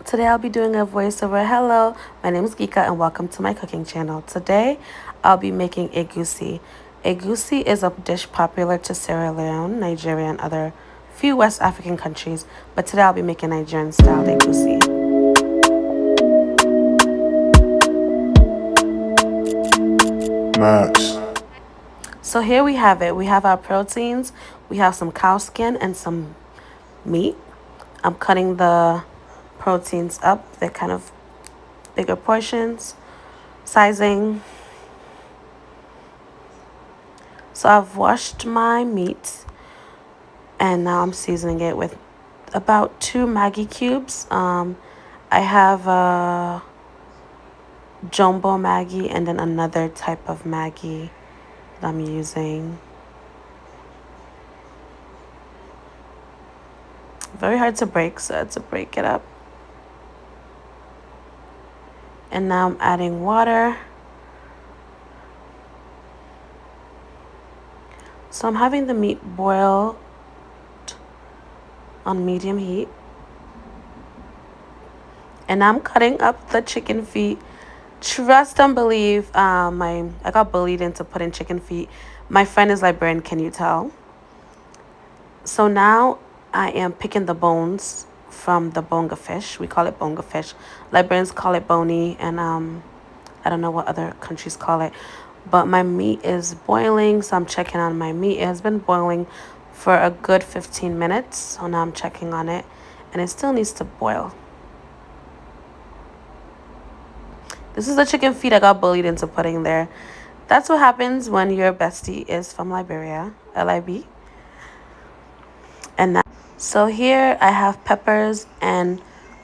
Today I'll be doing a voiceover. Hello, my name is Gika and welcome to my cooking channel. Today I'll be making egusi. Egusi is a dish popular to Sierra Leone, Nigeria, and other few West African countries, but today I'll be making Nigerian style egusi. Max. So here we have it. We have our proteins. We have some cow skin and some meat. I'm cutting the proteins up. They're kind of bigger portions. Sizing. So I've washed my meat and now I'm seasoning it with about 2 Maggi cubes. I have a jumbo Maggi and then another type of Maggi that I'm using. Very hard to break, so I had to break it up. And now I'm adding water. So I'm having the meat boil on medium heat. And I'm cutting up the chicken feet. Trust and believe. I got bullied into putting chicken feet. My friend is Liberian, can you tell? So now I am picking the bones from the bonga fish. We call it bonga fish. Liberians call it bony, and I don't know what other countries call it. But my meat is boiling, so I'm checking on my meat. It has been boiling for a good 15 minutes. So now I'm checking on it, and it still needs to boil. This is the chicken feet I got bullied into putting there. That's what happens when your bestie is from Liberia, LIB. And now, so here I have peppers and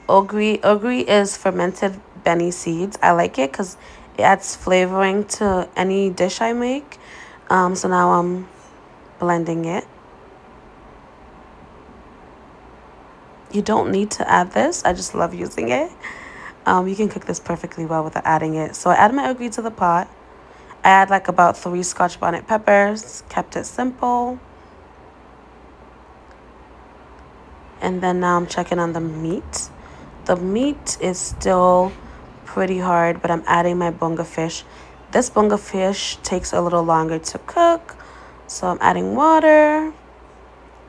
ogiri. Ogiri is fermented beni seeds. I like it because it adds flavoring to any dish I make. So now I'm blending it. You don't need to add this. I just love using it. You can cook this perfectly well without adding it. So I add my ogiri to the pot. I add like about 3 scotch bonnet peppers. Kept it simple. And then now I'm checking on the meat. The meat is still pretty hard, but I'm adding my bonga fish. This bonga fish takes a little longer to cook, so I'm adding water.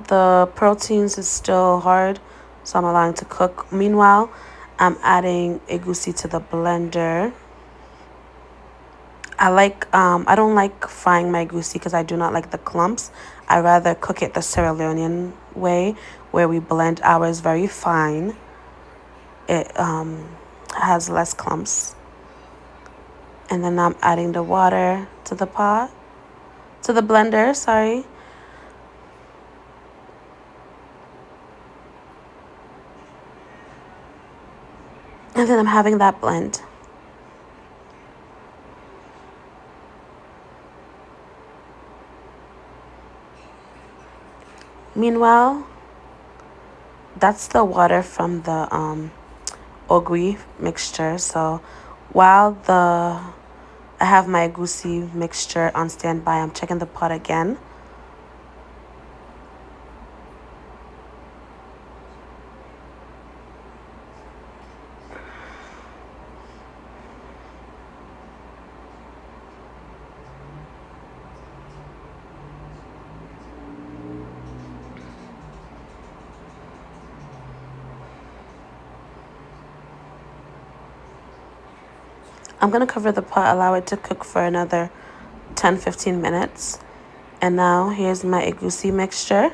The proteins is still hard, so I'm allowing to cook. Meanwhile, I'm adding egusi to the blender. I don't like frying my egusi because I do not like the clumps. I rather cook it the Sierra Leonean way, where we blend ours very fine. It has less clumps. And then I'm adding the water to the pot, to the blender, sorry. And then I'm having that blend. Meanwhile, that's the water from the ogiri mixture. So while I have my egusi mixture on standby, I'm checking the pot again. I'm going to cover the pot, allow it to cook for another 10-15 minutes. And now here's my egusi mixture.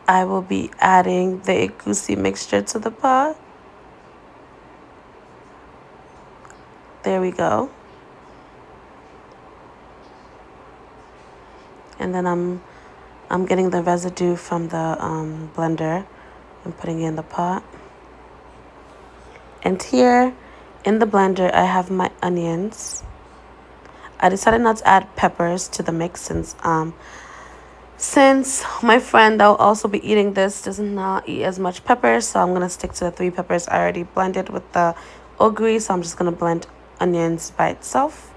I will be adding the egusi mixture to the pot. There we go. And then I'm getting the residue from the blender and putting it in the pot. And here in the blender, I have my onions. I decided not to add peppers to the mix since my friend that will also be eating this does not eat as much peppers, so I'm going to stick to the 3 peppers I already blended with the ogiri. So I'm just going to blend onions by itself,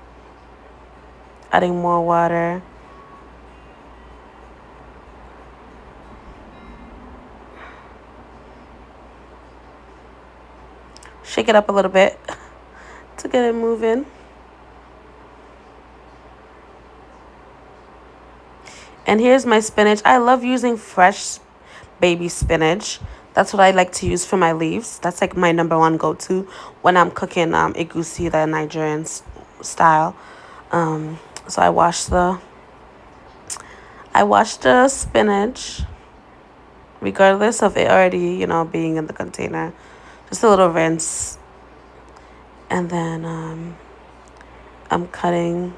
adding more water. Shake it up a little bit to get it moving. And here's my spinach. I love using fresh baby spinach. That's what I like to use for my leaves. That's like my number one go-to when I'm cooking egusi, the Nigerian style. So I wash the spinach, regardless of it already, being in the container. Just a little rinse. And then I'm cutting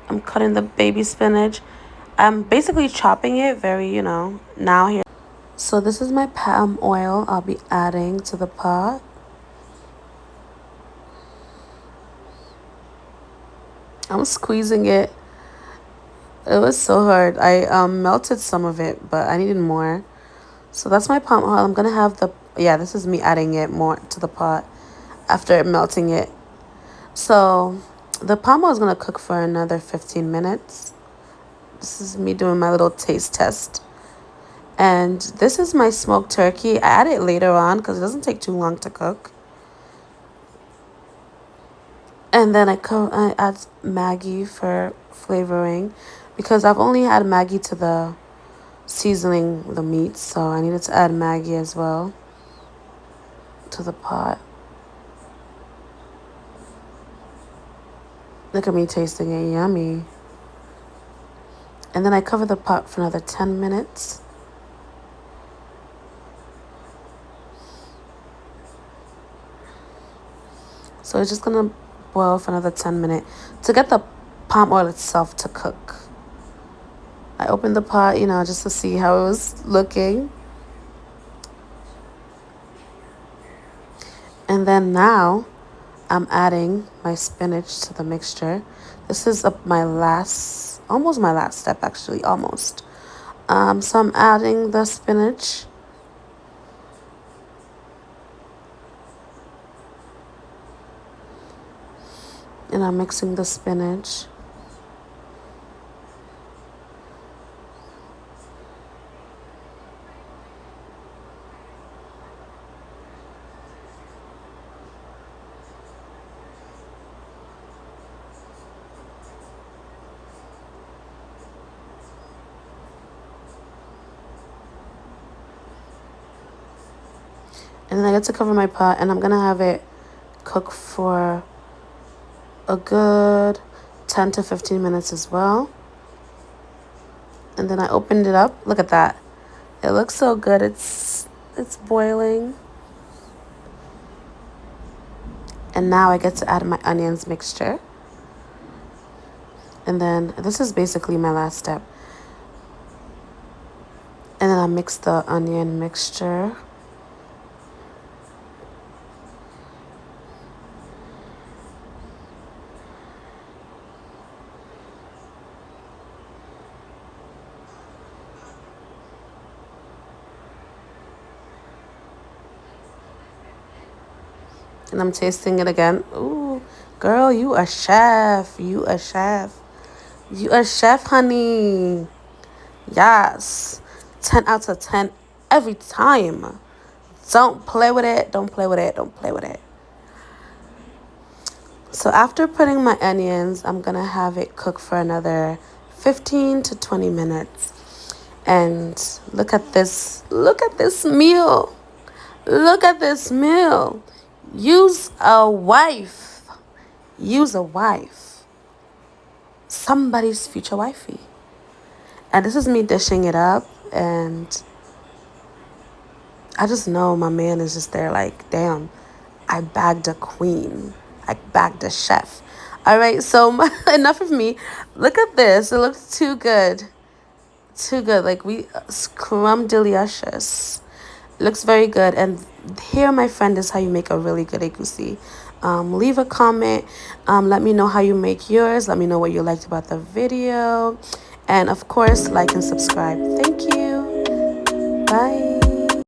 the baby spinach. I'm basically chopping it very, now here. So this is my palm oil I'll be adding to the pot. I'm squeezing it. It was so hard. I melted some of it, but I needed more. So that's my palm oil. I'm going to have this is me adding it more to the pot after melting it. So the palm oil is going to cook for another 15 minutes. This is me doing my little taste test. And this is my smoked turkey. I add it later on because it doesn't take too long to cook. And then I add Maggi for flavoring because I've only had Maggi to the seasoning the meat, so I needed to add Maggi as well to the pot. Look at me tasting it, yummy. And then I cover the pot for another 10 minutes. So it's just gonna boil for another 10 minutes to get the palm oil itself to cook. I opened the pot, just to see how it was looking. And then now I'm adding my spinach to the mixture. This is almost my last step actually, almost. So I'm adding the spinach. And I'm mixing the spinach. And then I get to cover my pot, and I'm going to have it cook for a good 10 to 15 minutes as well. And then I opened it up. Look at that. It looks so good. It's boiling. And now I get to add my onions mixture. And then this is basically my last step. And then I mix the onion mixture. And I'm tasting it again. Ooh, girl, you a chef. You a chef. You a chef, honey. Yes. 10 out of 10 every time. Don't play with it. Don't play with it. Don't play with it. So after putting my onions, I'm going to have it cook for another 15 to 20 minutes. And look at this. Look at this meal. Look at this meal. Use a wife. Use a wife. Somebody's future wifey. And this is me dishing it up. And I just know my man is just there like, damn, I bagged a queen. I bagged a chef. All right, so enough of me. Look at this. It looks too good. Too good. Like scrumdiddlyicious. Looks very good. And here, my friend, is how you make a really good egusi. Leave a comment. Let me know how you make yours. Let me know what you liked about the video. And of course, like and subscribe. Thank you. Bye.